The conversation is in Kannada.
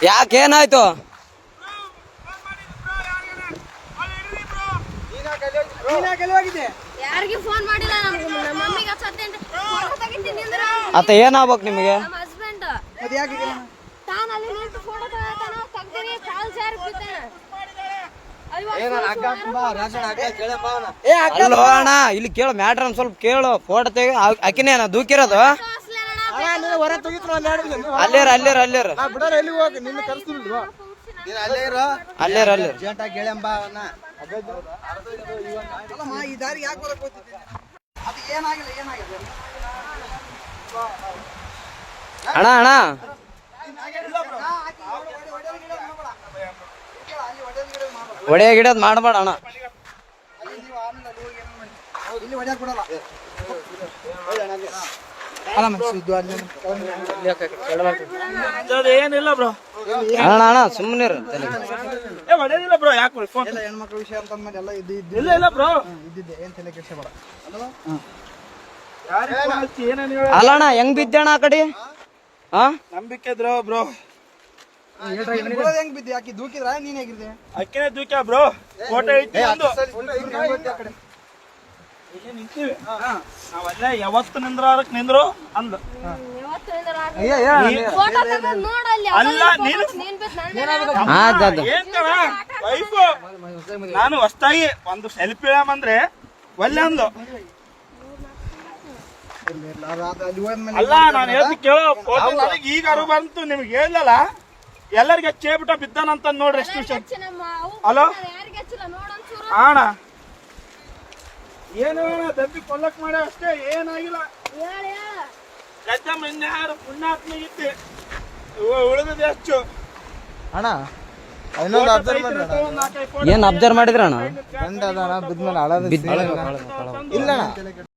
ಯಾಕೇನಾಯ್ತು? ಯಾರಿಗೆ ಫೋನ್ ಮಾಡಿಲ್ಲ, ನಮ್ಮ ಮಮ್ಮಿಗೆ ಆತ ಏನಾಗ್ಬೇಕು ನಿಮಗೆ? ನಮ್ಮ ಹಸ್ಬೆಂಡ್ ತಾನು ಅಲ್ಲಿ ನಿಂತು ಫೋಟೋ ತೆಗ್ದಿನಿ, ಕಾಲ್ ಜಾರಿ ಬಿದ್ದಾನೆ. ಅಲ್ಲೋ ಅಣ್ಣ, ಇಲ್ಲಿ ಕೇಳು ಮ್ಯಾಟ್ರ್ ಒಂದ್ ಸ್ವಲ್ಪ ಕೇಳು. ಫೋಟೋ ತೆಗಿ. ಆಕಿನೇನ ದೂಕಿರೋದು? ಅಲ್ಲೇರ ಅಣ್ಣ ಅಣ್ಣ ಒಡೆಯ ಗಿಡದ್ ಮಾಡಬೇಡ ಅಣ್ಣ. ಏನಿಲ್ಲ ಬ್ರೋ, ಅಣ್ಣ ಅಣ್ಣ ಸುಮ್ಮನೆ ಹೊಡೆದಿಲ್ಲ ಬ್ರೋ. ಯಾಕೆ ಹೆಣ್ಮಕ್ಳ ವಿಷಯ ಅಂತ ಎಲ್ಲ ಇಲ್ಲ ಇಲ್ಲ ಬ್ರೋ, ಇದ್ದಿದ್ದೆ ಏನ್ ತಲೆ ಕೆಡ್ಸ ಬೇಡ. ಏನೇನು ಅಲ್ಲ ಅಣ್ಣ, ಹೆಂಗ್ ಬಿದ್ದಣ್ಣ ಆ ಕಡೆ? ಹಾ, ನಂಬಿಕೆ ಇದ್ರು ಬ್ರೋ. ಹೆಂಗ್ ಬಿದ್ದೆ? ಆಕಿ ದೂಕಿದ್ರ ನೀನ್ ಹೇಗಿದ್ದೆ? ಅಕ್ಕಿನೇ ದೂಕ್ಯ ಬ್ರೋ. ಫೋಟೋ ಐತಿ ಒಂದು. ಇಲ್ಲಿ ನಿಂತೀವಿ ನಾವಲ್ಲ, ಯಾವತ್ತು ನಿಂದ್ರಕ್ ನಿಂದ್ರು ಅಂದ್. ಫೋಟೋ ತೆಗೆದು ನೋಡಲ್ಲಿ, ಅಲ್ಲ ನೀನು ಏನ್ ವೈಫು, ನಾನು ಹೊಸ್ತಾಗಿ ಒಂದು ಸೆಲ್ಫಿ ಅಂದ್ರೆ ಒಲ್ಲೆ ಅಂದ್ಲು. ಅಲ್ಲ ನಾನು ಹೇಳ್ತಿ ಕೇಳೋ, ಫೋಟೋ ನನಗೆ ಈಗ ಅರು ಬಂತು, ನಿಮ್ಗೆ ಹೇಳಲ್ಲ ಎಲ್ಲರಿಗೆ ಚೇಬಿಟ ಬಿದ್ದಾನಂತ ನೋಡ್ರಿ. ಎಷ್ಟು ವಿಷಯ. ಹಲೋ ಅಣ್ಣ, ಏನು ದಬ್ಬಿ ಕೊಲ್ಲಕ್ ಮಾಡ ಅಷ್ಟೇ, ಏನಾಗಿಲ್ಲ. ಗದ್ದಮ್ಮ ಇನ್ಯಾರು ಪುಣ್ಯಾತ್ಮ ಇದ್ದೆ, ಉಳಿದದೆ ಹೆಚ್ಚು. ಅಣ್ಣ ಇನ್ನೊಂದು ಅಬ್ಸರ್ವ್ ಮಾಡ್ರಿ. ಏನ್ ಅಬ್ಸರ್ವ್ ಮಾಡಿದ್ರ ಅಣ್ಣ? ಬಿದ್ಮೇಲೆ ಅಳದ ಇಲ್ಲ